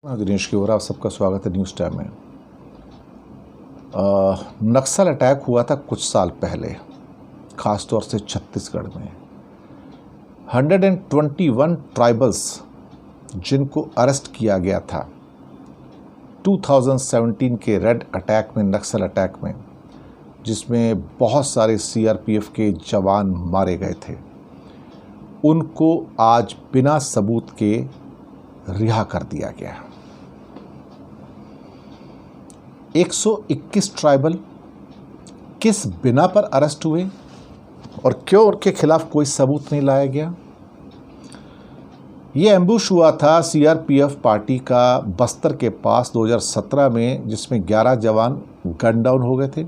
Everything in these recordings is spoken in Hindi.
दिनेश की ओर आप सबका स्वागत है न्यूज़ टाइम में। नक्सल अटैक हुआ था कुछ साल पहले, ख़ास तौर से छत्तीसगढ़ में। 121 ट्राइबल्स जिनको अरेस्ट किया गया था 2017 के रेड अटैक में, नक्सल अटैक में, जिसमें बहुत सारे सीआरपीएफ के जवान मारे गए थे, उनको आज बिना सबूत के रिहा कर दिया गया। 121 ट्राइबल किस बिना पर अरेस्ट हुए और क्यों उनके खिलाफ कोई सबूत नहीं लाया गया? ये एम्बुश हुआ था सीआरपीएफ पार्टी का बस्तर के पास 2017 में, जिसमें 11 जवान गन डाउन हो गए थे।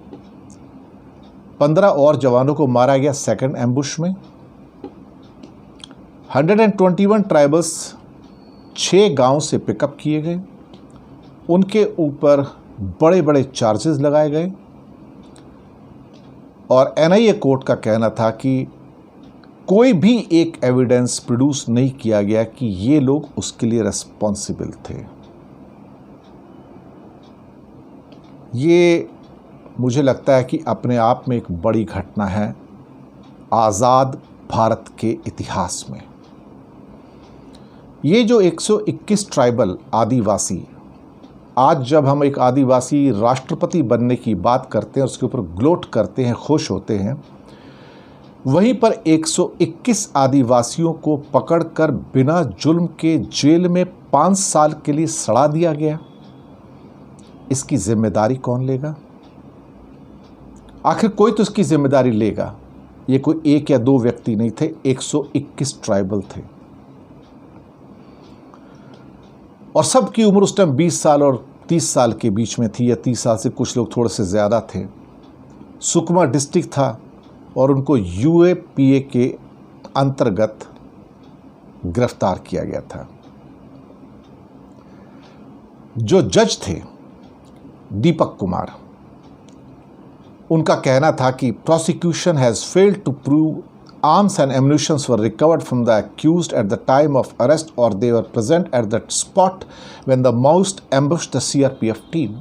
15 और जवानों को मारा गया सेकंड एम्बुश में। 121 ट्राइबल्स 6 गांव से पिकअप किए गए, उनके ऊपर बड़े बड़े चार्जेस लगाए गए और एनआईए कोर्ट का कहना था कि कोई भी एक एविडेंस प्रोड्यूस नहीं किया गया कि ये लोग उसके लिए रिस्पॉन्सिबल थे। ये मुझे लगता है कि अपने आप में एक बड़ी घटना है आज़ाद भारत के इतिहास में। ये जो 121 ट्राइबल आदिवासी, आज जब हम एक आदिवासी राष्ट्रपति बनने की बात करते हैं, उसके ऊपर ग्लोट करते हैं, खुश होते हैं, वहीं पर 121 आदिवासियों को पकड़कर बिना जुल्म के जेल में 5 साल के लिए सड़ा दिया गया। इसकी जिम्मेदारी कौन लेगा? आखिर कोई तो इसकी जिम्मेदारी लेगा। ये कोई 1 या 2 व्यक्ति नहीं थे, 121 ट्राइबल थे और सबकी उम्र उस टाइम 20 साल और 30 साल के बीच में थी, या 30 साल से कुछ लोग थोड़े से ज़्यादा थे। सुकमा डिस्ट्रिक्ट था और उनको यूएपीए के अंतर्गत गिरफ्तार किया गया था। जो जज थे दीपक कुमार, उनका कहना था कि prosecution has failed to prove arms and ammunitions were recovered from the accused at the time of arrest or they were present at the spot when the Maoist ambushed the CRPF team।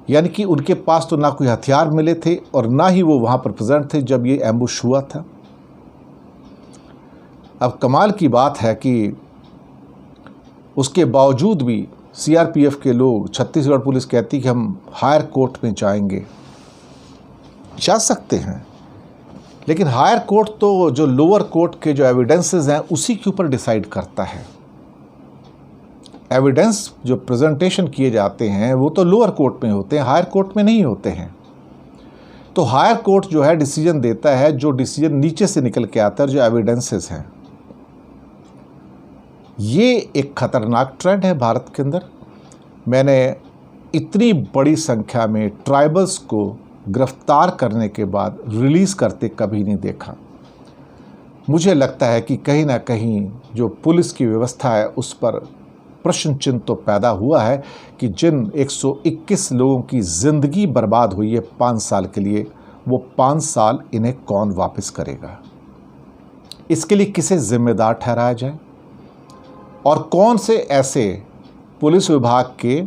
यानी कि उनके पास तो ना कोई हथियार मिले थे और ना ही वो वहाँ पर प्रेजेंट थे जब ये एम्बुश हुआ था। अब कमाल की बात है कि उसके बावजूद भी सीआरपीएफ के लोग, छत्तीसगढ़ पुलिस कहती कि हम हायर कोर्ट में जाएंगे। जा सकते हैं, लेकिन हायर कोर्ट तो जो लोअर कोर्ट के जो एविडेंसेस हैं उसी के ऊपर डिसाइड करता है। एविडेंस जो प्रेजेंटेशन किए जाते हैं वो तो लोअर कोर्ट में होते हैं, हायर कोर्ट में नहीं होते हैं। तो हायर कोर्ट जो है डिसीजन देता है, जो डिसीजन नीचे से निकल के आता है, जो एविडेंसेस हैं। ये एक खतरनाक ट्रेंड है भारत के अंदर। मैंने इतनी बड़ी संख्या में ट्राइबल्स को गिरफ्तार करने के बाद रिलीज़ करते कभी नहीं देखा। मुझे लगता है कि कहीं ना कहीं जो पुलिस की व्यवस्था है उस पर प्रश्न चिन्ह तो पैदा हुआ है कि जिन 121 लोगों की ज़िंदगी बर्बाद हुई है 5 साल के लिए, वो 5 साल इन्हें कौन वापस करेगा? इसके लिए किसे जिम्मेदार ठहराया जाए और कौन से ऐसे पुलिस विभाग के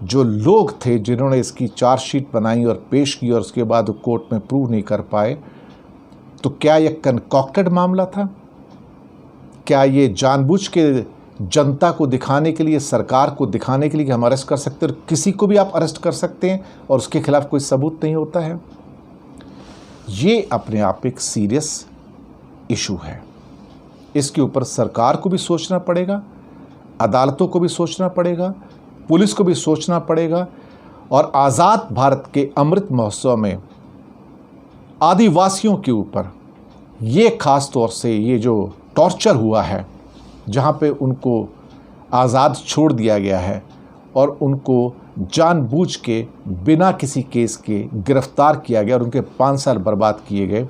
जो लोग थे जिन्होंने इसकी चार्जशीट बनाई और पेश की और उसके बाद कोर्ट में प्रूव नहीं कर पाए? तो क्या ये कनकॉक्टेड मामला था? क्या ये जानबूझ के जनता को दिखाने के लिए, सरकार को दिखाने के लिए कि हम अरेस्ट कर सकते हैं और किसी को भी आप अरेस्ट कर सकते हैं और उसके खिलाफ कोई सबूत नहीं होता है? ये अपने आप एक सीरियस इशू है। इसके ऊपर सरकार को भी सोचना पड़ेगा, अदालतों को भी सोचना पड़ेगा, पुलिस को भी सोचना पड़ेगा और आज़ाद भारत के अमृत महोत्सव में आदिवासियों के ऊपर ये ख़ास तौर से ये जो टॉर्चर हुआ है, जहाँ पे उनको आज़ाद छोड़ दिया गया है और उनको जानबूझ के बिना किसी केस के गिरफ्तार किया गया और उनके 5 साल बर्बाद किए गए,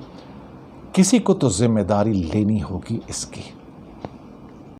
किसी को तो जिम्मेदारी लेनी होगी इसकी।